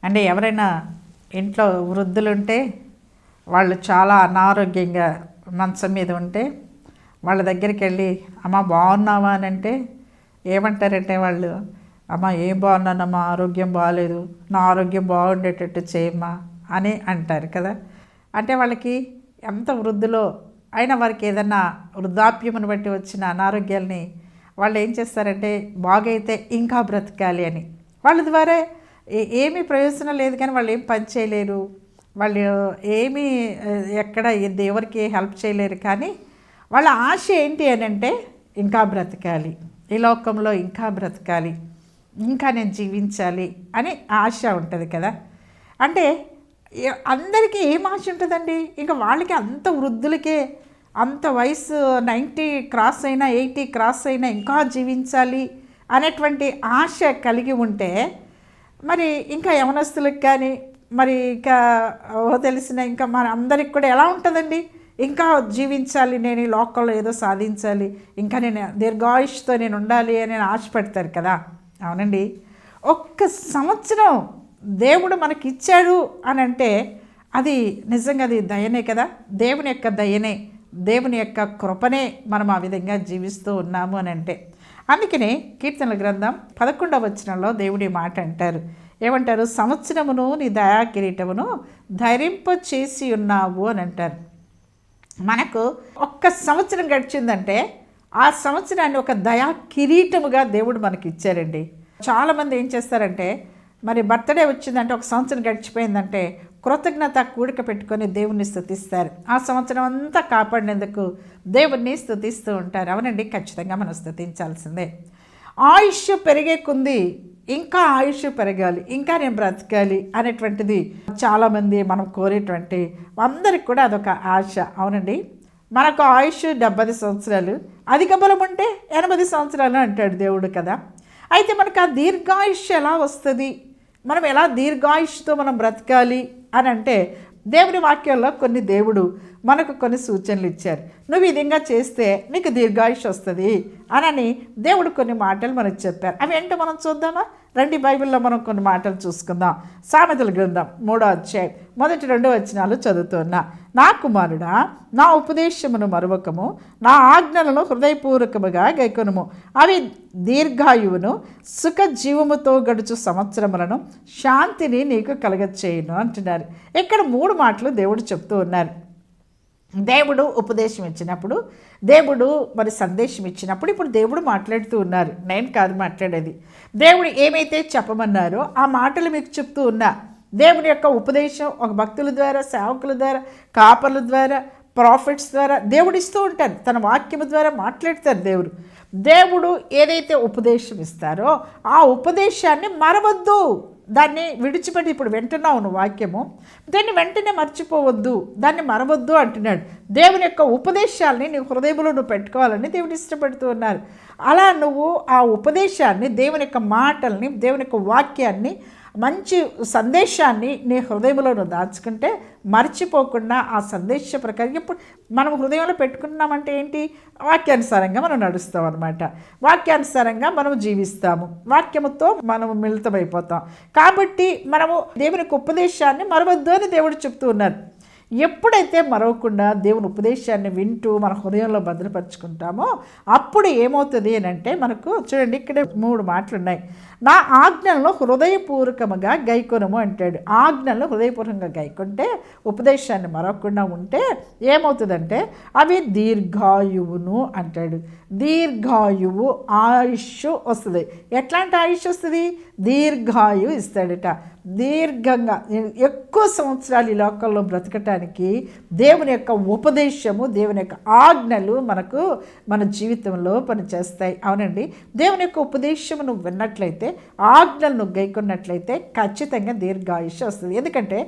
అంటే ఎవరైనా ఇంట్లో వృద్ధులుంటే వాళ్ళు చాలా అనారోగ్యంగా మంచం మీద ఉంటే వాళ్ళ దగ్గరికి వెళ్ళి అమ్మ బాగున్నావా అని అంటే ఏమంటారంటే వాళ్ళు, అమ్మ ఏం బాగున్నానమ్మా, ఆరోగ్యం బాగాలేదు, నా ఆరోగ్యం బాగుండేటట్టు చేయమ్మా అని అంటారు కదా. అంటే వాళ్ళకి ఎంత వృద్ధులో అయినా వారికి ఏదన్నా వృద్ధాప్యమును బట్టి వచ్చిన అనారోగ్యాల్ని వాళ్ళు ఏం చేస్తారంటే బాగైతే ఇంకా బ్రతకాలి అని, వాళ్ళ ద్వారా ఏమీ ప్రయోజనం లేదు కానీ వాళ్ళు ఏం పని చేయలేరు, వాళ్ళు ఏమీ ఎక్కడ ఎవరికి హెల్ప్ చేయలేరు. కానీ వాళ్ళ ఆశ ఏంటి అని అంటే ఇంకా బ్రతకాలి, ఈ లోకంలో ఇంకా బ్రతకాలి, ఇంకా నేను జీవించాలి అని ఆశ ఉంటుంది కదా. అంటే అందరికీ ఏం ఆశ ఉంటుందండి, ఇంకా వాళ్ళకి అంత వృద్ధులకే అంత వయసు 90 క్రాస్ అయినా 80 క్రాస్ అయినా ఇంకా జీవించాలి అనేటువంటి ఆశ కలిగి ఉంటే మరి ఇంకా యవనస్తులకు కానీ మరి ఇంకా తెలిసిన ఇంకా మన అందరికి కూడా ఎలా ఉంటుందండి, ఇంకా జీవించాలి, నేను ఈ లోకంలో ఏదో సాధించాలి, ఇంకా నేను దీర్ఘాయుష్తో నేను ఉండాలి అని ఆశపడతారు కదా. అవునండి, ఒక్క సంవత్సరం దేవుడు మనకి ఇచ్చాడు అని అంటే అది నిజంగా అది దయనే కదా, దేవుని యొక్క దయనే, దేవుని యొక్క కృపనే మనం ఆ విధంగా జీవిస్తూ ఉన్నాము అని అంటే. అందుకనే కీర్తనల గ్రంథం 11వ వచనంలో దేవుడి మాట అంటారు, ఏమంటారు, సంవత్సరమును నీ దయా కిరీటమును ధరింప చేసి ఉన్నావు అని అంటారు. మనకు ఒక్క సంవత్సరం గడిచిందంటే ఆ సంవత్సరాన్ని ఒక దయా కిరీటముగా దేవుడు మనకి ఇచ్చారండి. చాలామంది ఏం చేస్తారంటే మరి బర్త్డే వచ్చిందంటే ఒక సంవత్సరం గడిచిపోయిందంటే కృతజ్ఞత కూడిక పెట్టుకొని దేవుణ్ణి స్తుతిస్తారు, ఆ సంవత్సరం అంతా కాపాడినందుకు దేవుణ్ణి స్తుతిస్తూ ఉంటారు. అవునండి, ఖచ్చితంగా మనం స్తుతించాల్సిందే. ఆయుష్ పెరిగే కొంది ఇంకా ఆయుష్ పెరగాలి, ఇంకా నేను బ్రతకాలి అనేటువంటిది చాలామంది మనం కోరేటువంటి అందరికి కూడా అదొక ఆశ. అవునండి, మనకు ఆయుష్ 70 సంవత్సరాలు, అధిక బలం ఉంటే 80 సంవత్సరాలు అంటాడు దేవుడు కదా. అయితే మనకు ఆ దీర్ఘాయుష్ ఎలా వస్తుంది, మనం ఎలా దీర్ఘాయుష్తో మనం బ్రతకాలి అని అంటే దేవుని వాక్యాల్లో దేవుడు మనకు కొన్ని సూచనలు ఇచ్చారు. నువ్వు ఈ విధంగా చేస్తే నీకు దీర్ఘాయుష్ వస్తుంది అని దేవుడు కొన్ని మాటలు మనకు చెప్పారు. అవి ఏంటో మనం చూద్దామా? రండి, బైబిల్లో మనం కొన్ని మాటలు చూసుకుందాం. సామెతల గ్రంథం 3వ అధ్యాయం 1-2 వచనాలు చదువుతున్నా. నా కుమారుడా, నా ఉపదేశమును మరువకము, నా ఆజ్ఞలను హృదయపూర్వకముగా గైకొనుము, అవి దీర్ఘాయువును సుఖ జీవముతో గడుచు సంవత్సరములను శాంతిని నీకు కలగచేయును అంటున్నారు. ఇక్కడ 3 మాటలు దేవుడు చెప్తూ ఉన్నారు. దేవుడు ఉపదేశం ఇచ్చినప్పుడు, దేవుడు మరి సందేశం ఇచ్చినప్పుడు ఇప్పుడు దేవుడు మాట్లాడుతూ ఉన్నారు, నేను కాదు మాట్లాడేది. దేవుడు ఏమైతే చెప్పమన్నారో ఆ మాటలు మీకు చెప్తూ ఉన్నా. దేవుని యొక్క ఉపదేశం ఒక భక్తుల ద్వారా, సేవకుల ద్వారా, కాపర్ల ద్వారా, ప్రాఫిట్స్ ద్వారా దేవుడు ఇస్తూ ఉంటారు, తన వాక్యము ద్వారా మాట్లాడతారు. దేవుడు ఏదైతే ఉపదేశం ఇస్తారో ఆ ఉపదేశాన్ని మరవద్దు, దాన్ని విడిచిపెట్టి ఇప్పుడు వింటున్నావు నువ్వు వాక్యము, దాన్ని వెంటనే మర్చిపోవద్దు, దాన్ని మరవద్దు అంటున్నాడు. దేవుని యొక్క ఉపదేశాలని నీ హృదయంలో నువ్వు పెట్టుకోవాలని దేవుడు ఇష్టపడుతూ ఉన్నారు. అలా నువ్వు ఆ ఉపదేశాన్ని, దేవుని యొక్క మాటల్ని, దేవుని యొక్క వాక్యాన్ని, మంచి సందేశాన్ని నీ హృదయంలో నువ్వు దాచుకుంటే మర్చిపోకుండా ఆ సందేశ ప్రకారం ఇప్పుడు మనం హృదయంలో పెట్టుకున్నామంటే ఏంటి, వాక్యానుసారంగా మనం నడుస్తాం అన్నమాట, వాక్యానుసారంగా మనం జీవిస్తాము, వాక్యముతో మనము మిళితమైపోతాం. కాబట్టి మనము దేవుని యొక్క ఉపదేశాన్ని మరవద్దు అని దేవుడు చెప్తూ ఉన్నారు. ఎప్పుడైతే మరవకుండా దేవుని ఉపదేశాన్ని వింటూ మన హృదయంలో భద్రపరుచుకుంటామో అప్పుడు ఏమవుతుంది అని అంటే మనకు చూడండి, ఇక్కడ 3 మాటలు ఉన్నాయి. నా ఆజ్ఞలను హృదయపూర్వకముగా గైకొనము అంటాడు. ఆజ్ఞలను హృదయపూర్వకంగా గైకొంటే, ఉపదేశాన్ని మరవకుండా ఉంటే ఏమవుతుందంటే అవి దీర్ఘాయువును అంటాడు. దీర్ఘాయువు, ఆయుష్ వస్తుంది. ఎట్లాంటి ఆయుష్ వస్తుంది? దీర్ఘాయువు ఇస్తాడట. దీర్ఘంగా ఎక్కువ సంవత్సరాలు ఈ లోకంలో బ్రతకటానికి దేవుని యొక్క ఉపదేశము, దేవుని యొక్క ఆజ్ఞలు మనకు మన జీవితంలో పనిచేస్తాయి. అవునండి, దేవుని యొక్క ఉపదేశము నువ్వు విన్నట్లయితే, ఆజ్ఞలు నువ్వు గైకొన్నట్లయితే ఖచ్చితంగా దీర్ఘాయుష్ వస్తుంది. ఎందుకంటే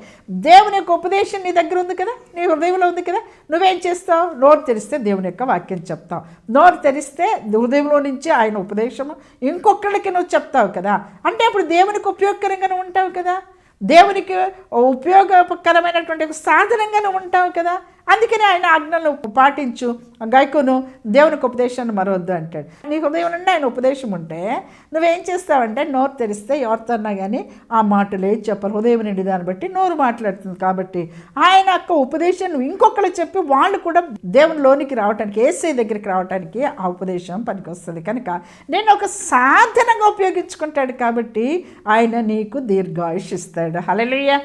దేవుని యొక్క ఉపదేశం నీ దగ్గర ఉంది కదా, నీ హృదయంలో ఉంది కదా. నువ్వేం చేస్తావు? నోరు తెరిస్తే దేవుని యొక్క వాక్యం చెప్తావు, నోరు తెరిస్తే హృదయంలో నుంచి ఆయన ఉపదేశము ఇంకొకళ్ళకి నువ్వు చెప్తావు కదా. అంటే అప్పుడు దేవునికి ఉపయోగకరంగా నువ్వు ఉంటావు కదా, దేవునికి ఉపయోగకరమైనటువంటి సాధనంగా నువ్వు ఉంటావు కదా. అందుకని ఆయన ఆజ్ఞలను పాటించు, గైకును, దేవునికి ఉపదేశాన్ని మరవద్దు అంటాడు. నీ హృదయం నుండి ఆయన ఉపదేశం ఉంటే నువ్వేం చేస్తావంటే నోరు తెరిస్తే ఎవరితోన్నా కానీ ఆ మాటలు ఏం చెప్పాలి, హృదయం నిండి దాన్ని బట్టి నోరు మాట్లాడుతుంది. కాబట్టి ఆయన యొక్క ఉపదేశం ఇంకొకరికి చెప్పి వాళ్ళు కూడా దేవునిలోనికి రావడానికి, యేసయ్య దగ్గరికి రావడానికి ఆ ఉపదేశం పనికొస్తుంది. కనుక నేను ఒక సాధనంగా ఉపయోగించుకుంటాడు కాబట్టి ఆయన నీకు దీర్ఘాయుష్ ఇస్తాడు. హల్లెలూయా.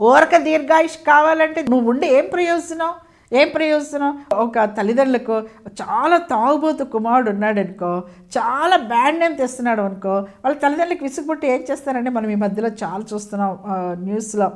ఊరక దీర్ఘాయుష్ కావాలంటే నువ్వు ఉండి ఏం ప్రయోజనం? ఒక తల్లిదండ్రులకు చాలా తాగుబోతు కుమారుడు ఉన్నాడు అనుకో, చాలా బ్యాడ్ నేమ్ తెస్తున్నాడు అనుకో, వాళ్ళ తల్లిదండ్రులకు విసుగుపుట్టి ఏం చేస్తారంటే మనం ఈ మధ్యలో చాలా చూస్తున్నాం న్యూస్లో,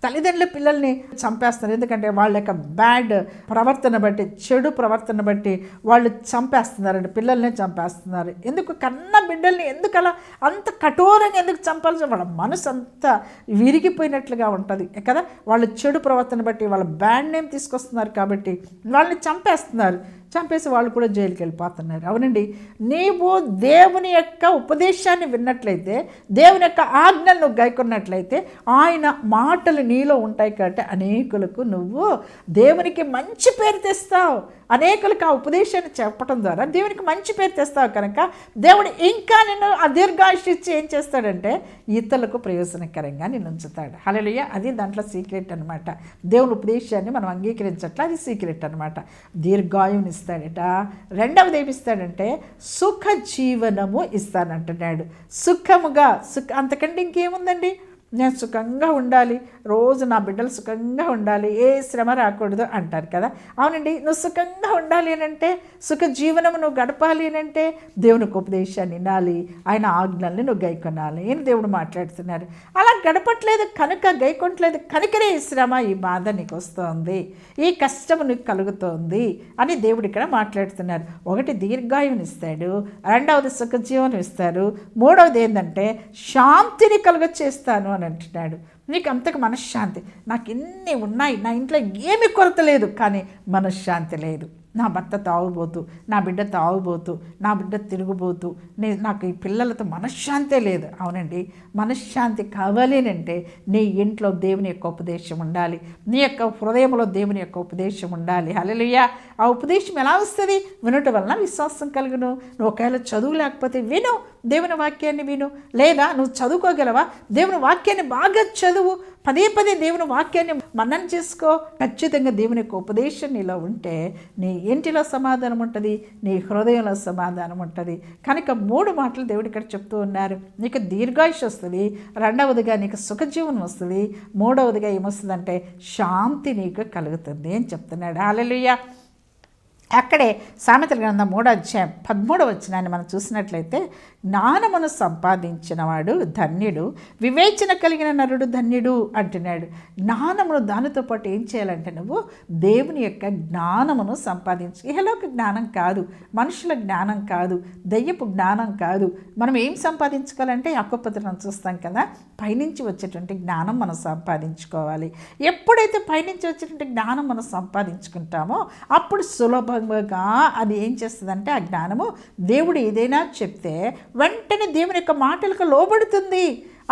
తల్లిదండ్రుల పిల్లల్ని చంపేస్తున్నారు. ఎందుకంటే వాళ్ళ యొక్క బ్యాడ్ ప్రవర్తన బట్టి, చెడు ప్రవర్తన బట్టి వాళ్ళు చంపేస్తున్నారండి, పిల్లల్ని చంపేస్తున్నారు. ఎందుకు? కన్న బిడ్డల్ని ఎందుకు అలా అంత కఠోరంగా ఎందుకు చంపాల్సి? వాళ్ళ మనసు అంతా విరిగిపోయినట్లుగా ఉంటుంది కదా. వాళ్ళ చెడు ప్రవర్తన బట్టి వాళ్ళ బ్యాడ్ నేమ్ తీసుకొస్తున్నారు కాబట్టి వాళ్ళని చంపేస్తున్నారు. చంపేసి వాళ్ళు కూడా జైలుకి వెళ్ళిపోతున్నారు. అవునండి, నీవు దేవుని యొక్క ఉపదేశాన్ని విన్నట్లయితే, దేవుని యొక్క ఆజ్ఞలను గైకొన్నట్లయితే ఆయన మాటలు నీలో ఉంటాయి కాబట్టి అనేకులకు నువ్వు దేవునికి మంచి పేరు తెస్తావు. అనేకులకు ఆ ఉపదేశాన్ని చెప్పడం ద్వారా దేవునికి మంచి పేరు తెస్తావు. కనుక దేవుడు ఇంకా నిన్ను అదీర్ఘాయుష్ ఇచ్చి ఏం చేస్తాడంటే ఇతరులకు ప్రయోజనకరంగా నిన్ను ఉంచుతాడు. హల్లెలూయా. అది దాంట్లో సీక్రెట్ అనమాట. దేవుని ఉపదేశాన్ని మనం అంగీకరించట్లా, అది సీక్రెట్ అనమాట. దీర్ఘాయువుని ఇస్తాడట. రెండవది ఏమిస్తాడంటే సుఖ జీవనము ఇస్తానంటున్నాడు. సుఖముగా, అంతకంటే ఇంకేముందండి? నేను సుఖంగా ఉండాలి, రోజు నా బిడ్డలు సుఖంగా ఉండాలి, ఏ శ్రమ రాకూడదు అంటారు కదా. అవునండి, నువ్వు సుఖంగా ఉండాలి అని అంటే, సుఖ జీవనము నువ్వు గడపాలి అని అంటే దేవునికి ఉపదేశాన్ని వినాలి, ఆయన ఆజ్ఞల్ని నువ్వు గైకొనాలి అని దేవుడు మాట్లాడుతున్నారు. అలా గడపట్లేదు కనుక, గైకొనట్లేదు కనుకనే ఈ శ్రమ, ఈ బాధ నీకు వస్తుంది, ఈ కష్టము నీకు కలుగుతోంది అని దేవుడు ఇక్కడ మాట్లాడుతున్నారు. ఒకటి దీర్ఘాయువుని ఇస్తాడు, రెండవది సుఖజీవనం ఇస్తాడు, మూడవది ఏంటంటే శాంతిని కలుగచేస్తాను అని అంటున్నాడు. నీకు అంతకు మనశ్శాంతి. నాకు ఎన్ని ఉన్నాయి, నా ఇంట్లో ఏమి కొరత లేదు, కానీ మనశ్శాంతి లేదు. నా భర్త తాగుబోతు, నా బిడ్డ తాగుబోతు, నా బిడ్డ తిరుగుబోతు, నాకు ఈ పిల్లలతో మనశ్శాంతే లేదు. అవునండి, మనశ్శాంతి కావాలి అంటే నీ ఇంట్లో దేవుని యొక్క ఉపదేశం ఉండాలి, నీ యొక్క హృదయంలో దేవుని యొక్క ఉపదేశం ఉండాలి. హల్లెలూయా. ఆ ఉపదేశం ఎలా వస్తుంది? వినటం వలన విశ్వాసం కలుగును. నువ్వు ఒకవేళ చదువు లేకపోతే విను, దేవుని వాక్యాన్ని విను. లేదా నువ్వు చదువుకోగలవా? దేవుని వాక్యాన్ని బాగా చదువు, పదే పదే దేవుని వాక్యాన్ని మననం చేసుకో. ఖచ్చితంగా దేవుని యొక్క ఉపదేశం నీలో ఉంటే నీ ఇంటిలో సమాధానం ఉంటుంది, నీ హృదయంలో సమాధానం ఉంటుంది. కనుక 3 మాటలు దేవుడు ఇక్కడ చెప్తూ ఉన్నారు. నీకు దీర్ఘాయుష్ వస్తుంది, రెండవదిగా నీకు సుఖజీవనం వస్తుంది, మూడవదిగా ఏమొస్తుందంటే శాంతి నీకు కలుగుతుంది అని చెప్తున్నాడు. హల్లెలూయా. అక్కడే సామెతల గ్రంథం 3వ అధ్యాయం 13వ వచనాన్ని మనం చూసినట్లయితే, జ్ఞానమును సంపాదించిన వాడు ధన్యుడు, వివేచన కలిగిన నరుడు ధన్యుడు అంటున్నాడు. జ్ఞానమును, దానితో పాటు ఏం చేయాలంటే నువ్వు దేవుని యొక్క జ్ఞానమును సంపాదించు. ఇహలోక జ్ఞానం కాదు, మనుషుల జ్ఞానం కాదు, దయ్యపు జ్ఞానం కాదు. మనం ఏం సంపాదించుకోవాలంటే అక్కుపత్రం చూస్తాం కదా, పైనుంచి వచ్చేటువంటి జ్ఞానం మనం సంపాదించుకోవాలి. ఎప్పుడైతే పైనుంచి వచ్చేటువంటి జ్ఞానం మనం సంపాదించుకుంటామో అప్పుడు సులభంగా అది ఏం చేస్తుందంటే ఆ జ్ఞానము దేవుడు ఏదైనా చెప్తే వెంటనే దేవుని యొక్క మాటలకు లోబడుతుంది,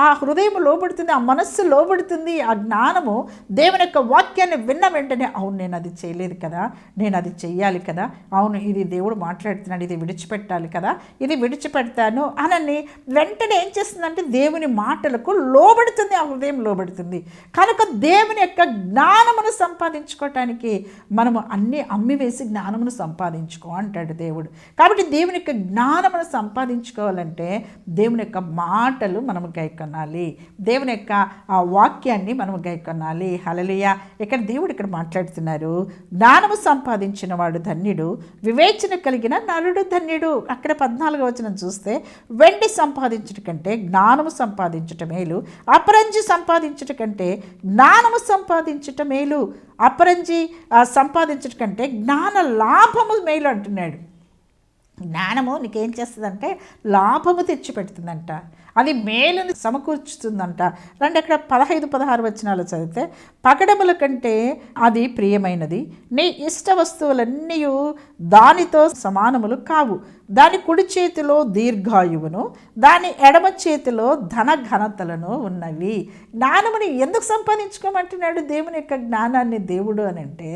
ఆ హృదయం లోబడుతుంది, ఆ మనస్సు లోబడుతుంది. ఆ జ్ఞానము దేవుని యొక్క వాక్యాన్ని విన్న వెంటనే అవును నేను అది చేయలేదు కదా, నేను అది చెయ్యాలి కదా, అవును ఇది దేవుడు మాట్లాడుతున్నాడు, ఇది విడిచిపెట్టాలి కదా, ఇది విడిచిపెడతాను అని వెంటనే ఏం చేస్తుందంటే దేవుని మాటలకు లోబడుతుంది, ఆ హృదయం లోబడుతుంది. కనుక దేవుని యొక్క జ్ఞానమును సంపాదించుకోవటానికి మనము అన్నీ అమ్మివేసి జ్ఞానమును సంపాదించుకో అంటాడు దేవుడు. కాబట్టి దేవుని యొక్క జ్ఞానమును సంపాదించుకోవాలంటే దేవుని యొక్క మాటలు మనము గైకొనాలి, దేవుని యొక్క ఆ వాక్యాన్ని మనము గైకొనాలి. హల్లెలూయా. ఇక్కడ దేవుడు ఇక్కడ మాట్లాడుతున్నారు, జ్ఞానము సంపాదించిన వాడు ధన్యుడు, వివేచన కలిగిన నరుడు ధన్యుడు. అక్కడ 14వ వచనం చూస్తే, వెండి సంపాదించుట కంటే జ్ఞానము సంపాదించుట మేలు, అపరంజి సంపాదించుట కంటే జ్ఞానము సంపాదించుట మేలు. అపరంజి సంపాదించుట కంటే జ్ఞాన లాభము మేలు అంటున్నాడు. జ్ఞానము నీకేం చేస్తుందంటే లాభము తెచ్చిపెడుతుందంట. అది మేలుని సమకూర్చుతుందంట. రండి అక్కడ 15, 16 వచనాలు చదివితే, పగడముల కంటే అది ప్రియమైనది, నీ ఇష్ట వస్తువులన్నీ దానితో సమానములు కావు. దాని కుడి చేతిలో దీర్ఘాయువును, దాని ఎడమ చేతిలో ధన ఘనతలను ఉన్నవి. జ్ఞానముని ఎందుకు సంపాదించుకోమంటున్నాడు? దేవుని యొక్క జ్ఞానాన్ని దేవుడు అని అంటే,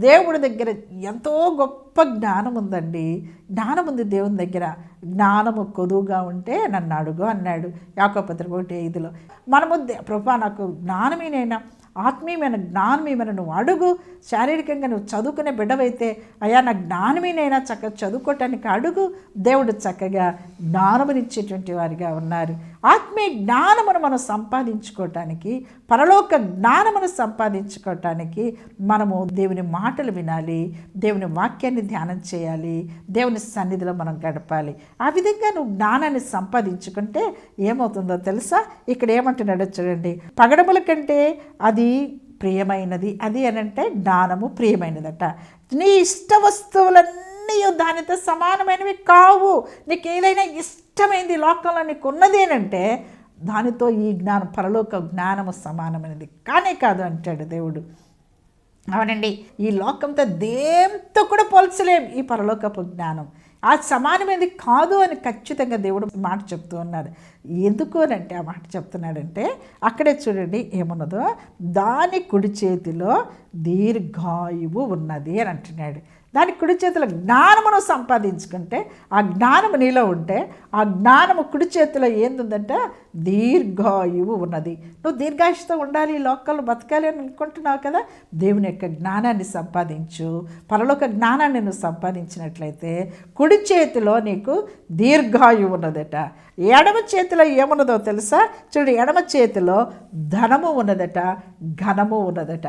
దేవుడి దగ్గర ఎంతో గొప్ప జ్ఞానం ఉందండి. జ్ఞానం ఉంది దేవుని దగ్గర. జ్ఞానము కొదువుగా ఉంటే నన్ను అడుగు అన్నాడు యాకోబు పత్రిక 1:5. మనము ప్రభువా నాకు జ్ఞానమేనైనా, ఆత్మీయమైన జ్ఞానమేమైనా నువ్వు అడుగు. శారీరకంగా నువ్వు చదువుకునే బిడ్డవైతే అయ్యా నా జ్ఞానమేనైనా చక్కగా చదువుకోవటానికి అడుగు. దేవుడు చక్కగా జ్ఞానమునిచ్చేటువంటి వారిగా ఉన్నారు. ఆత్మీయ జ్ఞానమును మనం సంపాదించుకోవటానికి, పరలోక జ్ఞానమును సంపాదించుకోవటానికి మనము దేవుని మాటలు వినాలి, దేవుని వాక్యాన్ని ధ్యానం చేయాలి, దేవుని సన్నిధిలో మనం గడపాలి. ఆ విధంగా నువ్వు జ్ఞానాన్ని సంపాదించుకుంటే ఏమవుతుందో తెలుసా? ఇక్కడ ఏమంటున్నాడో చూడండి. పగడముల కంటే అది ప్రియమైనది. అది అని అంటే జ్ఞానము ప్రియమైనదట. నీ ఇష్ట వస్తువులన్నీ దానితో సమానమైనవి కావు. నీకు ఏదైనా ఇష్టమైంది లోకంలో నీకు ఉన్నదేనంటే దానితో ఈ జ్ఞానం, పరలోక జ్ఞానము సమానమైనది కానే కాదు అంటాడు దేవుడు. అవునండి, ఈ లోకంతో దేంతో కూడా పోల్చలేం ఈ పరలోకపు జ్ఞానం. ఆ సమానమైనది కాదు అని ఖచ్చితంగా దేవుడు మాట చెప్తూ ఉన్నారు. ఎందుకు అంటే ఆ మాట చెప్తున్నాడంటే అక్కడే చూడండి ఏమున్నదో, దాని కుడి చేతిలో దీర్ఘాయువు ఉన్నది అని అంటున్నాడు. దాని కుడి చేతిలో జ్ఞానమును సంపాదించుకుంటే, ఆ జ్ఞానము నీలో ఉంటే, ఆ జ్ఞానము కుడి చేతిలో ఏందుందంటే దీర్ఘాయువు ఉన్నది. నువ్వు దీర్ఘాయుషతో ఉండాలి, ఈ లోకల్లో బతకాలి అని అనుకుంటున్నావు కదా, దేవుని యొక్క జ్ఞానాన్ని సంపాదించు. పరలోక జ్ఞానాన్ని నువ్వు సంపాదించినట్లయితే కుడి చేతిలో నీకు దీర్ఘాయువు ఉన్నదట. ఎడమ చేతిలో ఏమున్నదో తెలుసా? చూడు, ఎడమ చేతిలో ధనము ఉన్నదట, ఘనము ఉన్నదట.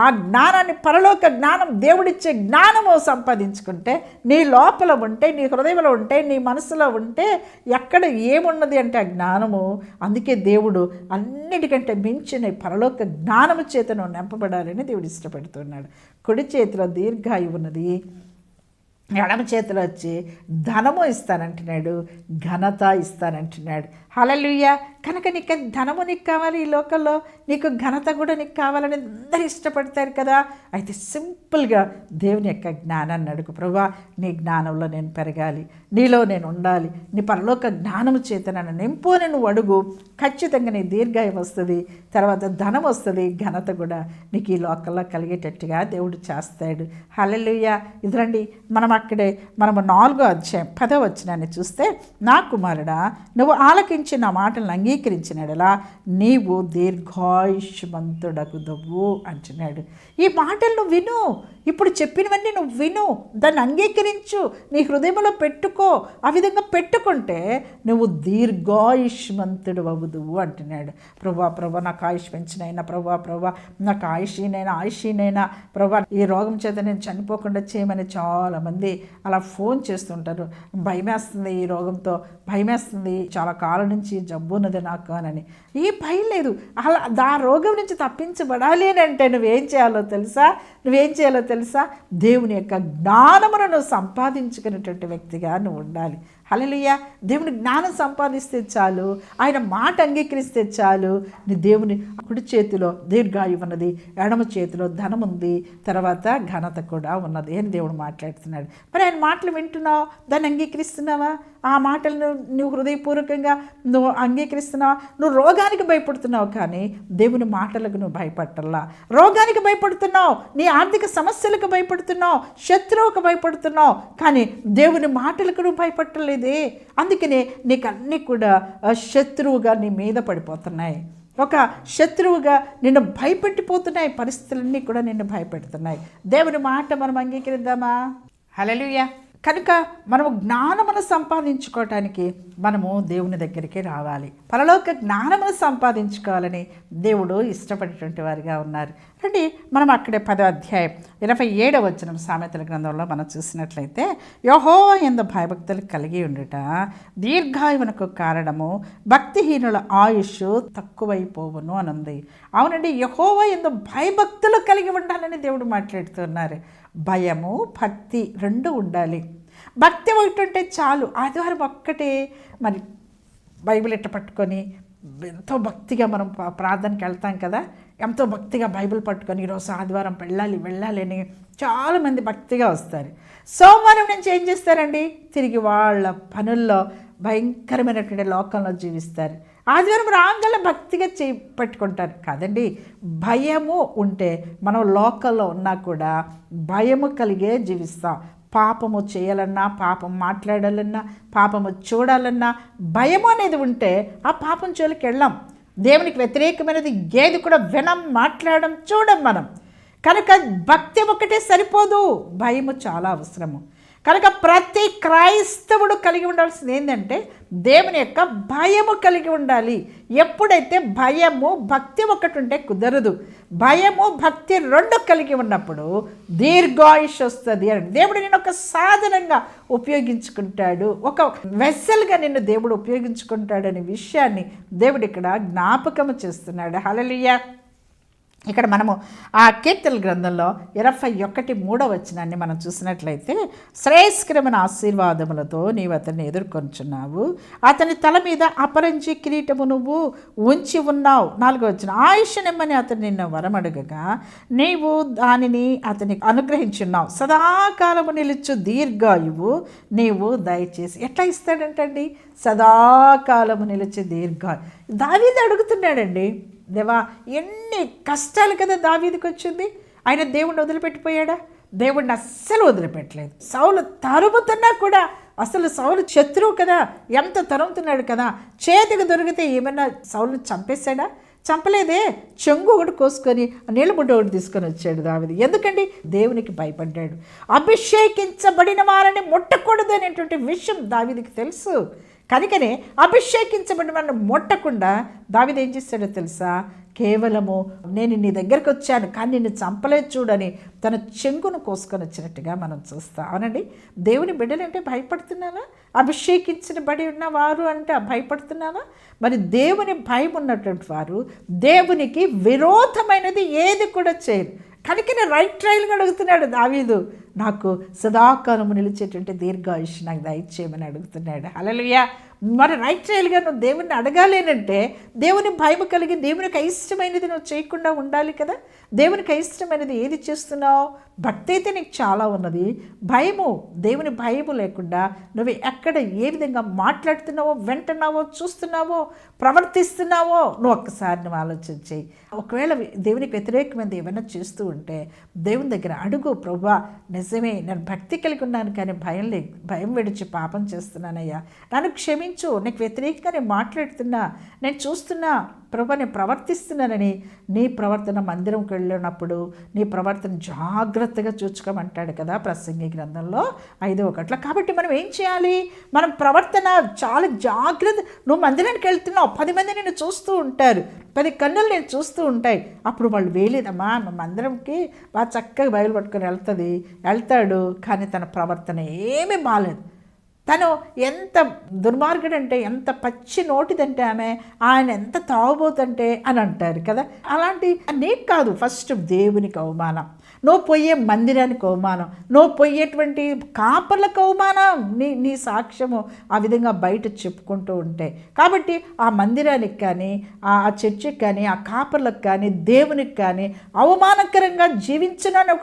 ఆ జ్ఞానాన్ని, పరలోక జ్ఞానం, దేవుడిచ్చే జ్ఞానము సంపాదించుకుంటే, నీ లోపల ఉంటే, నీ హృదయంలో ఉంటే, నీ మనసులో ఉంటే, ఎక్కడ ఏమున్నది అంటే ఆ జ్ఞానము. అందుకే దేవుడు అన్నిటికంటే మించిన పరలోక జ్ఞానము చేతను నింపబడాలని దేవుడు ఇష్టపడుతున్నాడు. కుడి చేతిలో దీర్ఘాయువు ఉన్నది, ఎడమ చేతిలో వచ్చి ధనము ఇస్తానంటున్నాడు, ఘనత ఇస్తానంటున్నాడు. హల్లెలూయా. కనుక నీకు ధనము నీకు కావాలి, ఈ లోకంలో నీకు ఘనత కూడా నీకు కావాలని అందరూ ఇష్టపడతారు కదా. అయితే సింపుల్గా దేవుని యొక్క జ్ఞానాన్ని అడుగు. ప్రభువా, నీ జ్ఞానంలో నేను పెరగాలి, నీలో నేను ఉండాలి, నీ పరలోక జ్ఞానము చేత నన్ను నింపు అని నువ్వు అడుగు. ఖచ్చితంగా నీ దీర్ఘాయం వస్తుంది, తర్వాత ధనం వస్తుంది, ఘనత కూడా నీకు ఈ లోకంలో కలిగేటట్టుగా దేవుడు చేస్తాడు. హల్లెలూయా. ఇదిరండి, మనము 4వ అధ్యాయం 10వ వచనాన్ని చూస్తే, నా కుమారుడా, నువ్వు ఆలకించి నా మాటలను అంగీకరించినడలా నీవు దీర్ఘాయుష్మంతుడగుదవు అంటున్నాడు. ఈ మాటలు నువ్వు విను, ఇప్పుడు చెప్పినవన్నీ నువ్వు విను, దాన్ని అంగీకరించు, నీ హృదయంలో పెట్టుకో. ఆ విధంగా పెట్టుకుంటే నువ్వు దీర్ఘాయుష్మంతుడు అవుదువు అంటున్నాడు. ప్రభా నాకు ఆయుష్ పెంచినైనా, ప్రభా నాకు ఆయుషీనైనా ప్రభా, ఈ రోగం చేత నేను చనిపోకుండా చేయమని చాలామంది అలా ఫోన్ చేస్తుంటారు. భయమేస్తుంది, ఈ రోగంతో భయమేస్తుంది, చాలా కాలం నుంచి జబ్బు ఉన్నది నాకు అని. ఈ భయం లేదు. అలా ఆ రోగం నుంచి తప్పించబడాలి అని అంటే నువ్వేం చేయాలో తెలుసా? దేవుని యొక్క జ్ఞానమును నువ్వు సంపాదించుకునేటువంటి వ్యక్తిగా నువ్వు ఉండాలి. హల్లెలూయా. దేవుని జ్ఞానం సంపాదిస్తే చాలు, ఆయన మాట అంగీకరిస్తే చాలు. నీ దేవుని కుడి చేతిలో దీర్ఘాయువు ఉన్నది, ఎడమ చేతిలో ధనం ఉంది, తర్వాత ఘనత కూడా ఉన్నది అని దేవుడు మాట్లాడుతున్నాడు. మరి ఆయన మాటలు వింటున్నావు, దాన్ని అంగీకరిస్తున్నావా? ఆ మాటలను నువ్వు హృదయపూర్వకంగా నువ్వు అంగీకరిస్తున్నావా? నువ్వు రోగానికి భయపడుతున్నావు కానీ దేవుని మాటలకు నువ్వు భయపడటల్లా. రోగానికి భయపడుతున్నావు, నీ ఆర్థిక సమస్యలకు భయపడుతున్నావు, శత్రువుకు భయపడుతున్నావు, కానీ దేవుని మాటలకు నువ్వు భయపడలేదు. అందుకనే నీకు అన్నీ కూడా శత్రువుగా నీ మీద పడిపోతున్నాయి. ఒక శత్రువుగా నిన్ను భయపెట్టిపోతున్నాయి. పరిస్థితులన్నీ కూడా నిన్ను భయపెడుతున్నాయి. దేవుని మాట మనం అంగీకరిద్దామా? హల్లెలూయా. కనుక మనము జ్ఞానమును సంపాదించుకోవటానికి మనము దేవుని దగ్గరికి రావాలి. పరలోక జ్ఞానమును సంపాదించుకోవాలని దేవుడు ఇష్టపడేటువంటి వారిగా ఉన్నారు. రండి, మనం అక్కడే 10వ అధ్యాయం 27వ వచనం సామెతల గ్రంథంలో మనం చూసినట్లయితే, యెహోవా యందు భయభక్తులు కలిగి ఉండుట దీర్ఘాయువునకు కారణము, భక్తిహీనుల ఆయుష్ తక్కువైపోవును అని ఉంది. అవునండి, యెహోవా యందు భయభక్తులు కలిగి ఉండాలని దేవుడు మాట్లాడుతున్నారు. భయము, భక్తి రెండు ఉండాలి. భక్తి ఒకటి ఉంటే చాలు. ఆదివారం ఒక్కటే మరి బైబిల్ ఇట్ట పట్టుకొని ఎంతో భక్తిగా మనం ప్రార్థనకి వెళ్తాం కదా, ఎంతో భక్తిగా బైబిల్ పట్టుకొని ఈరోజు ఆదివారం వెళ్ళాలి అని చాలామంది భక్తిగా వస్తారు. సోమవారం నుంచి ఏం చేస్తారండి, తిరిగి వాళ్ళ పనుల్లో భయంకరమైనటువంటి లోకంలో జీవిస్తారు. ఆదివారం రాగానే భక్తిగా పట్టుకుంటారు కాదండి. భయము ఉంటే మనం లోకంలో ఉన్నా కూడా భయము కలిగే జీవిస్తాం. పాపము చేయాలన్నా, పాపం మాట్లాడాలన్నా, పాపము చూడాలన్నా భయము అనేది ఉంటే ఆ పాపం జోలికి వెళ్ళాం. దేవునికి వ్యతిరేకమైనది ఏది కూడా వినం, మాట్లాడడం, చూడం మనం. కనుక భక్తి ఒకటే సరిపోదు, భయము చాలా అవసరము. కనుక ప్రతి క్రైస్తవుడు కలిగి ఉండాల్సింది ఏంటంటే దేవుని యొక్క భయము కలిగి ఉండాలి. ఎప్పుడైతే భయము భక్తి ఒకటి ఉంటే కుదరదు. భయము భక్తి రెండు కలిగి ఉన్నప్పుడు దీర్ఘాయుష్ వస్తుంది అని దేవుడు నేను ఒక సాధనంగా ఉపయోగించుకుంటాడు, ఒక వెస్సెల్గా నిన్ను దేవుడు ఉపయోగించుకుంటాడు అనే విషయాన్ని దేవుడు ఇక్కడ జ్ఞాపకము చేస్తున్నాడు. హల్లెలూయా. ఇక్కడ మనము ఆ కీర్తన గ్రంథంలో 21:3 వచనాన్ని మనం చూసినట్లయితే, శ్రేయస్కరమైన ఆశీర్వాదములతో నీవు అతన్ని ఎదుర్కొంచున్నావు, అతని తల మీద అపరంజి కిరీటము నువ్వు ఉంచి ఉన్నావు. 4వ వచనం, ఆయుష్ నిమ్మని అతను నిన్ను వరమడుగగా నీవు దానిని అతనికి అనుగ్రహించున్నావు, సదాకాలము నిలుచు దీర్ఘాయువు నీవు దయచేసి. ఎట్లా ఇస్తాడంటండి, సదాకాలము నిలిచి దీర్ఘాయు. దావీదు అడుగుతున్నాడండి, దేవా ఎన్ని కష్టాలు కదా దావీదుకి వచ్చింది, ఆయన దేవుణ్ణి వదిలిపెట్టిపోయాడా? దేవుడిని అస్సలు వదిలిపెట్టలేదు. సౌలు తరుముతున్నా కూడా, అసలు సౌలు శత్రువు కదా, ఎంత తరుముతున్నాడు కదా, చేతికి దొరికితే ఏమన్నా సౌలుని చంపేశాడా? చంపలేదే. చెంగు ఒకటి కోసుకొని నీళ్ళబుడ్డ ఒకటి తీసుకొని వచ్చాడు దావీదు. ఎందుకండి, దేవునికి భయపడ్డాడు. అభిషేకించబడిన వారిని ముట్టకూడదు అనేటువంటి విషయం దావీదుకి తెలుసు. కనుకనే అభిషేకించబడిన వారిని ముట్టకుండా దావీదు ఏం చేశాడో తెలుసా, కేవలము నేను నీ దగ్గరకు వచ్చాను కానీ నిన్ను చంపలేదు చూడని తన చెంగును కోసుకొని వచ్చినట్టుగా మనం చూస్తాం. అవునండి, దేవుని బిడ్డలంటే భయపడుతున్నావా? అభిషేకించిన బడి ఉన్నవారు అంటే భయపడుతున్నావా? మరి దేవుని భయం ఉన్నటువంటి వారు దేవునికి విరోధమైనది ఏది కూడా చేయరు. కనుకనే రైట్ ట్రైల్గా అడుగుతున్నాడు దావీదు, నాకు సదాకాలము నిలిచేటువంటి దీర్ఘాయుష్ నాకు దయచేయమని అడుగుతున్నాడు. హల్లెలూయా. మరి రైట్ ట్రైల్గా నువ్వు దేవుణ్ణి అడగాలేనంటే దేవుని భయం కలిగి దేవునికి అయిష్టమైనది నువ్వు చేయకుండా ఉండాలి కదా. దేవునికి అయిష్టమైనది ఏది చేస్తున్నావు? భక్తి అయితే నీకు చాలా ఉన్నది, భయము, దేవుని భయము లేకుండా నువ్వు ఎక్కడ ఏ విధంగా మాట్లాడుతున్నావో, వింటున్నావో, చూస్తున్నావో, ప్రవర్తిస్తున్నావో నువ్వు ఒక్కసారి నువ్వు ఆలోచన చేయి. ఒకవేళ దేవునికి వ్యతిరేకమైనది ఏమైనా చేస్తూ ఉంటే దేవుని దగ్గర అడుగు, ప్రభువా నిజమే నేను భక్తి కలిగి ఉన్నాను కానీ భయం విడిచి పాపం చేస్తున్నానయ్యా, నన్ను క్షమించు, నీకు వ్యతిరేకంగా నేను మాట్లాడుతున్నా, నేను చూస్తున్నా ప్రభా, నేను ప్రవర్తిస్తున్నానని నీ ప్రవర్తన మందిరంకి వెళ్ళినప్పుడు నీ ప్రవర్తన జాగ్రత్తగా చూసుకోమంటాడు కదా ప్రసంగి గ్రంథంలో 5:1. కాబట్టి మనం ఏం చేయాలి? మనం ప్రవర్తన చాలా జాగ్రత్త. నువ్వు మందిరానికి వెళ్తున్నావు, 10 మంది నేను చూస్తూ ఉంటారు, 10 కన్నులు నేను చూస్తూ ఉంటాయి. అప్పుడు వాళ్ళు వేయలేదమ్మా, మా మందిరంకి బాగా చక్కగా బయలు పట్టుకొని వెళ్తాడు కానీ తన ప్రవర్తన ఏమీ బాగాలేదు. తను ఎంత దుర్మార్గుడు అంటే, ఎంత పచ్చి నోటిదంటే ఆమె, ఆయన ఎంత తాగుబోతంటే అని అంటారు కదా. అలాంటి నీకు కాదు, ఫస్ట్ దేవునికి అవమానం, నువ్వు పోయే మందిరానికి అవమానం, నువ్వు పోయేటువంటి కాపర్లకు అవమానం. నీ సాక్ష్యము ఆ విధంగా బయట చెప్పుకుంటూ ఉంటే. కాబట్టి ఆ మందిరానికి కానీ, ఆ చర్చికి కానీ, ఆ కాపర్లకు కానీ, దేవునికి కానీ అవమానకరంగా జీవించనని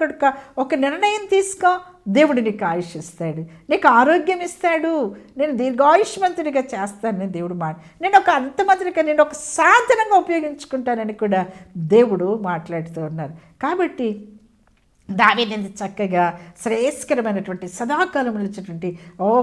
ఒక నిర్ణయం తీసుకో. దేవుడు నీకు ఆయుష్ ఇస్తాడు, నీకు ఆరోగ్యం ఇస్తాడు, నేను దీర్ఘాయుష్మంతుడిగా చేస్తానని దేవుడు నేను ఒక అంతమంతుడిగా, నేను ఒక సాధనంగా ఉపయోగించుకుంటానని కూడా దేవుడు మాట్లాడుతూ ఉన్నారు. కాబట్టి దావీదు చక్కగా శ్రేయస్కరమైనటువంటి సదాకాలం నిలిచేటువంటి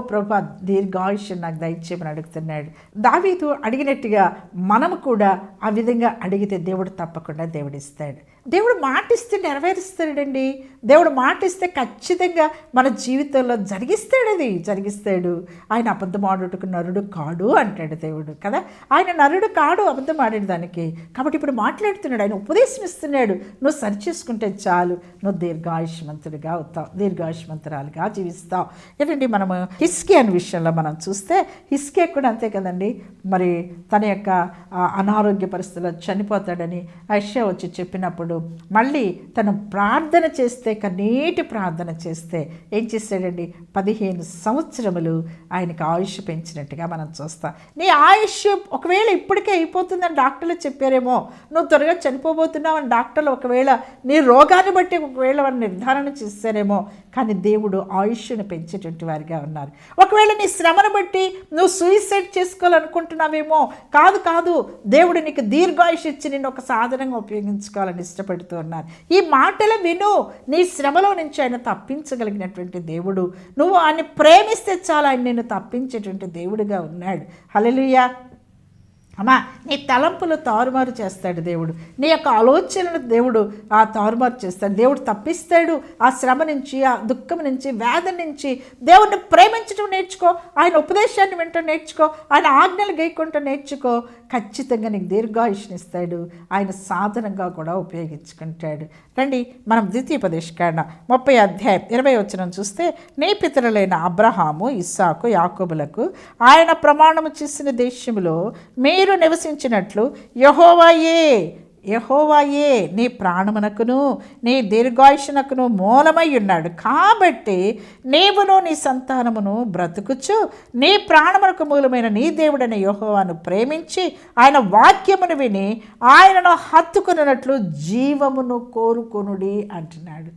ప్రభా దీర్ఘాయుష్ నాకు దయచేయమని అడుగుతున్నాడు. దావీదు అడిగినట్టుగా మనము కూడా ఆ విధంగా అడిగితే దేవుడు తప్పకుండా దేవుడు ఇస్తాడు. దేవుడు మాటిస్తే నెరవేరుస్తాడండి. దేవుడు మాటిస్తే ఖచ్చితంగా మన జీవితంలో జరిగిస్తాడు. ఆయన అబద్ధం ఆడుటకు నరుడు కాడు అంటాడు దేవుడు కదా. ఆయన నరుడు కాడు అబద్ధం ఆడేదానికి. కాబట్టి ఇప్పుడు మాట్లాడుతున్నాడు, ఆయన ఉపదేశం ఇస్తున్నాడు. నువ్వు సరిచేసుకుంటే చాలు, నువ్వు దీర్ఘాయుష్మంతుడిగా అవుతావు, దీర్ఘాయుష్మంతురాలుగా జీవిస్తావు. ఏంటంటే మనము హిస్కియా అనే విషయంలో మనం చూస్తే, హిస్కియా కూడా అంతే కదండి. మరి తన యొక్క అనారోగ్య పరిస్థితుల్లో చనిపోతాడని యెషయా వచ్చి చెప్పినప్పుడు మళ్ళీ తను ప్రార్థన చేస్తే, కన్నీటి ప్రార్థన చేస్తే ఏం చేశాడండి? 15 సంవత్సరములు ఆయనకి ఆయుష్ పెంచినట్టుగా మనం చూస్తాం. నీ ఆయుష్ ఒకవేళ ఇప్పటికే అయిపోతుందని డాక్టర్లు చెప్పారేమో, నువ్వు త్వరగా చనిపోబోతున్నావు అని డాక్టర్లు ఒకవేళ నీ రోగాన్ని బట్టి ఒకవేళ వారు నిర్ధారణ చేస్తారేమో, కానీ దేవుడు ఆయుష్ను పెంచేటువంటి వారిగా ఉన్నారు. ఒకవేళ నీ శ్రమను బట్టి నువ్వు సూసైడ్ చేసుకోవాలనుకుంటున్నావేమో, కాదు, దేవుడు నీకు దీర్ఘాయుష్ ఇచ్చి నిన్ను ఒక సాధనంగా ఉపయోగించుకోవాలని ఇష్టపడుతూ ఉన్నారు. ఈ మాటలు విను. నీ శ్రమలో నుంచి ఆయన తప్పించగలిగినటువంటి దేవుడు. నువ్వు ఆయన ప్రేమిస్తే చాలు, ఆయన నిన్ను తప్పించేటువంటి దేవుడిగా ఉన్నాడు. హల్లెలూయా. అమ్మా, నీ తలంపులు తారుమారు చేస్తాడు దేవుడు. నీ యొక్క ఆలోచనలు దేవుడు తారుమారు చేస్తాడు. దేవుడు తప్పిస్తాడు ఆ శ్రమ నుంచి, ఆ దుఃఖం నుంచి, వేదన నుంచి. దేవుడిని ప్రేమించడం నేర్చుకో, ఆయన ఉపదేశాన్ని వింటూ నేర్చుకో, ఆయన ఆజ్ఞలు గైకుంటూ నేర్చుకో. ఖచ్చితంగా నీకు దీర్ఘాయుష్నిస్తాడు. ఆయన సాధనంగా కూడా ఉపయోగించుకుంటాడు. రండి మనం ద్వితీయోపదేశకాండ 30 అధ్యాయం 20 వచనం చూస్తే, నీ పితరులైన అబ్రహాము, ఇస్సాకు, యాకోబులకు ఆయన ప్రమాణము చేసిన దేశములో మీరు నివసించినట్లు యెహోవాయే నీ ప్రాణమునకును నీ దీర్ఘాయుషునకును మూలమై ఉన్నాడు. కాబట్టి నీవును నీ సంతానమును బ్రతుకుచు నీ ప్రాణమునకు మూలమైన నీ దేవుడైన యెహోవాను ప్రేమించి ఆయన వాక్యమును విని ఆయనను హత్తుకున్నట్లు జీవమును కోరుకొనుడి అంటున్నాడు.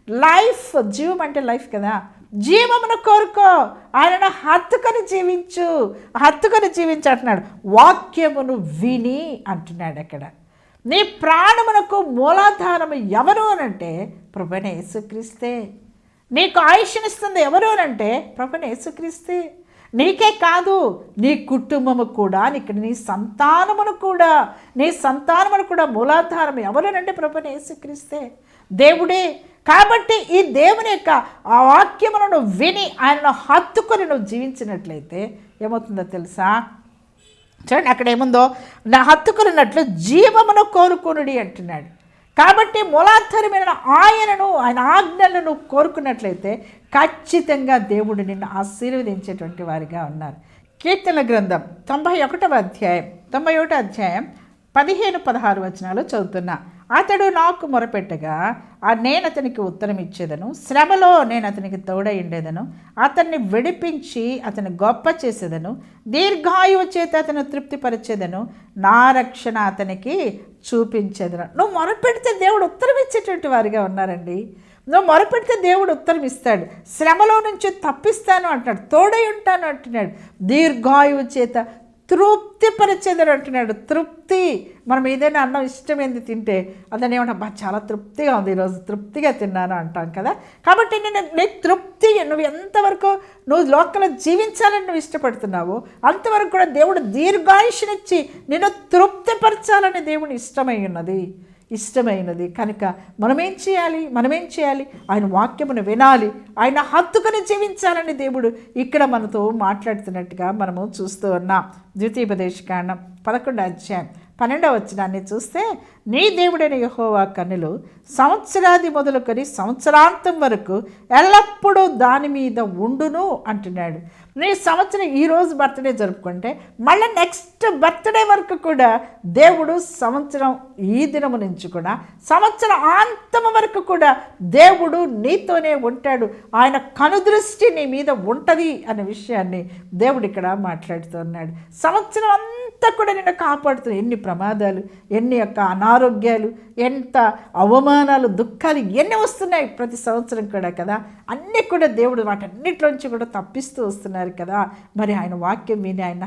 లైఫ్, జీవం అంటే లైఫ్ కదా. జీవమును కోరుకో, ఆయనను హత్తుకొని జీవించు అంటున్నాడు. వాక్యమును విని అంటున్నాడు అక్కడ. నీ ప్రాణమునకు మూలాధారము ఎవరు అనంటే ప్రభువైన యేసుక్రీస్తే. నీకు ఆయుష్నిస్తుంది ఎవరు అనంటే ప్రభువైన యేసుక్రీస్తే. నీకే కాదు, నీ కుటుంబము కూడా, నీ సంతానమును కూడా మూలాధారం ఎవరు అనంటే ప్రభువైన యేసుక్రీస్తే, దేవుడే. కాబట్టి ఈ దేవుని యొక్క ఆ వాక్యములను విని ఆయనను హత్తుకొని నువ్వు జీవించినట్లయితే ఏమవుతుందో తెలుసా? చూడండి అక్కడ ఏముందో, నా హత్తుకున్నట్లు జీవమును కోరుకొనుడి అంటున్నాడు. కాబట్టి మూలాధారమైన ఆయన ఆజ్ఞలను కోరుకున్నట్లయితే ఖచ్చితంగా దేవుడు నిన్ను ఆశీర్వదించేటువంటి వారిగా ఉన్నారు. కీర్తనల గ్రంథం 91వ అధ్యాయం 15-16 వచనాలు చదువుతున్నా. అతడు నాకు మొరపెట్టగా నేను అతనికి ఉత్తరం ఇచ్చేదను, శ్రమలో నేను అతనికి తోడై ఉండేదను, అతన్ని విడిపించి అతన్ని గొప్ప చేసేదను, దీర్ఘాయువు చేత అతను తృప్తిపరిచేదను, నా రక్షణ అతనికి చూపించేదను. నువ్వు మొరపెడితే దేవుడు ఉత్తరం ఇచ్చేటువంటి వారిగా ఉన్నారండి. నువ్వు మొరపెడితే దేవుడు ఉత్తరం ఇస్తాడు. శ్రమలో నుంచి తప్పిస్తాను అంటున్నాడు, తోడై ఉంటాను అంటున్నాడు, దీర్ఘాయువు చేత తృప్తిపరిచేదని అంటున్నాడు. తృప్తి, మనం ఏదైనా అన్నం ఇష్టమైంది తింటే అదని ఏమన్నా చాలా తృప్తిగా ఉంది, ఈరోజు తృప్తిగా తిన్నాను అంటాం కదా. కాబట్టి నీకు తృప్తి, నువ్వు ఎంతవరకు నువ్వు లోకంలో జీవించాలని నువ్వు ఇష్టపడుతున్నావో అంతవరకు కూడా దేవుడు దీర్ఘాయుష్నిచ్చి నిన్ను తృప్తిపరచాలని దేవుని ఇష్టమైనది కనుక మనమేం చేయాలి? ఆయన వాక్యమును వినాలి, ఆయన హత్తుకొని జీవించాలని దేవుడు ఇక్కడ మనతో మాట్లాడుతున్నట్టుగా మనము చూస్తూ ఉన్నాం. ద్వితీయోపదేశకాండం 11వ అధ్యాయం 12వ వచనాన్ని చూస్తే, నీ దేవుడైన యెహోవా కన్నులు సంవత్సరాది మొదలుకొని సంవత్సరాంతం వరకు ఎల్లప్పుడూ దాని మీద ఉండును అంటున్నాడు. నీ సంవత్సరం ఈరోజు బర్త్డే జరుపుకుంటే మళ్ళీ నెక్స్ట్ బర్త్డే వరకు కూడా దేవుడు సంవత్సరం ఈ దినము నుంచి కూడా సంవత్సరం అంతం వరకు కూడా దేవుడు నీతోనే ఉంటాడు. ఆయన కనుదృష్టి నీ మీద ఉంటుంది అనే విషయాన్ని దేవుడు ఇక్కడ మాట్లాడుతున్నాడు. సంవత్సరం అంతా కూడా నిన్ను కాపాడుతుంది. ఎన్ని ప్రమాదాలు, ఎన్ని యొక్క అనారోగ్యాలు, ఎంత అవమానాలు, దుఃఖాలు ఎన్ని వస్తున్నాయి ప్రతి సంవత్సరం కూడా కదా. అన్నీ కూడా దేవుడు వాటన్నిటిలోంచి కూడా తప్పిస్తూ వస్తున్నారు కదా. మరి ఆయన వాక్యం విని ఆయన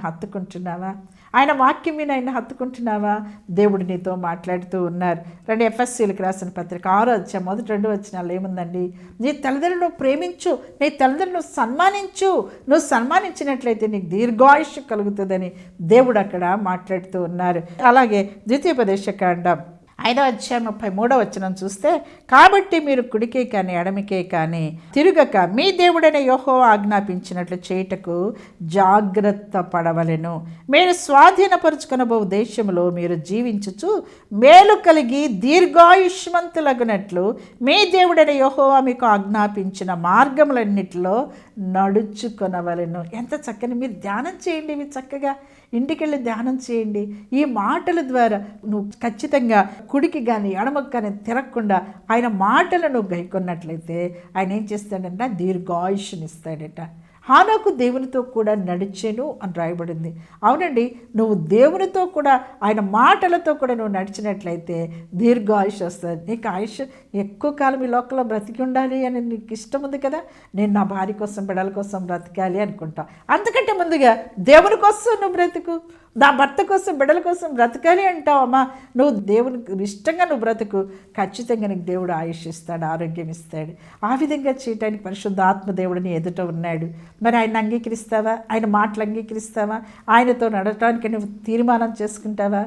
హత్తుకుంటున్నావా? దేవుడు నీతో మాట్లాడుతూ ఉన్నారు. 2 ఎఫెసీయులకు రాసిన పత్రిక 6వ అధ్యాయం 1-2 వచనాలు ఏముందండి? నీ తల్లిదండ్రులను ప్రేమించు, నీ తల్లిదండ్రులను సన్మానించు, నువ్వు సన్మానించినట్లయితే నీకు దీర్ఘాయుష్యం కలుగుతుందని దేవుడు అక్కడ మాట్లాడుతూ ఉన్నారు. అలాగే ద్వితీయోపదేశకాండం 5వ అధ్యాయం 33వ వచనం చూస్తే, కాబట్టి మీరు కుడికే కానీ ఎడమికే కానీ తిరుగక మీ దేవుడైన యెహోవా ఆజ్ఞాపించినట్లు చేయుటకు జాగ్రత్త పడవలెను. మీరు స్వాధీనపరుచుకొనబో దేశంలో మీరు జీవించుచు మేలు కలిగి దీర్ఘాయుష్మంతులగునట్లు మీ దేవుడైన యెహోవా మీకు ఆజ్ఞాపించిన మార్గములన్నిటిలో నడుచుకొనవలెను. ఎంత చక్కని, మీరు ధ్యానం చేయండి ఇవి చక్కగా. ఇంటికి వెళ్ళి ధ్యానం చేయండి. ఈ మాటల ద్వారా నువ్వు ఖచ్చితంగా కుడికి కానీ ఎడమకు కానీ తిరగకుండా ఆయన మాటలను నువ్వు గైకొన్నట్లయితే ఆయన ఏం చేస్తాడంట, దీర్ఘాయుష్నిస్తాడట. హానోకు దేవునితో కూడా నడిచెను అని రాయబడింది. అవునండి, నువ్వు దేవునితో కూడా ఆయన మాటలతో కూడా నువ్వు నడిచినట్లయితే దీర్ఘాయుష్ వస్తుంది. నీకు ఆయుష్ ఎక్కువ కాలం ఈ లోకంలో బ్రతికి ఉండాలి అని నీకు ఇష్టం ఉంది కదా, నేను నా భార్య కోసం బిడ్డల కోసం బ్రతకాలి అనుకుంటావు. అంతకంటే ముందుగా దేవుని కోసం నువ్వు బ్రతుకు, నా భర్త కోసం బిడ్డల కోసం బ్రతకాలి అంటావమ్మా. నువ్వు దేవునికి ఇష్టంగా నువ్వు బ్రతుకు, ఖచ్చితంగా నీకు దేవుడు ఆయుష్ ఇస్తాడు, ఆరోగ్యం ఇస్తాడు. ఆ విధంగా చేయటానికి పరిశుద్ధాత్మ దేవుడిని ఎదుట ఉన్నాడు. మరి ఆయన అంగీకరిస్తావా? ఆయన మాటలు అంగీకరిస్తావా? ఆయనతో నడవటానికి నువ్వు తీర్మానం చేసుకుంటావా?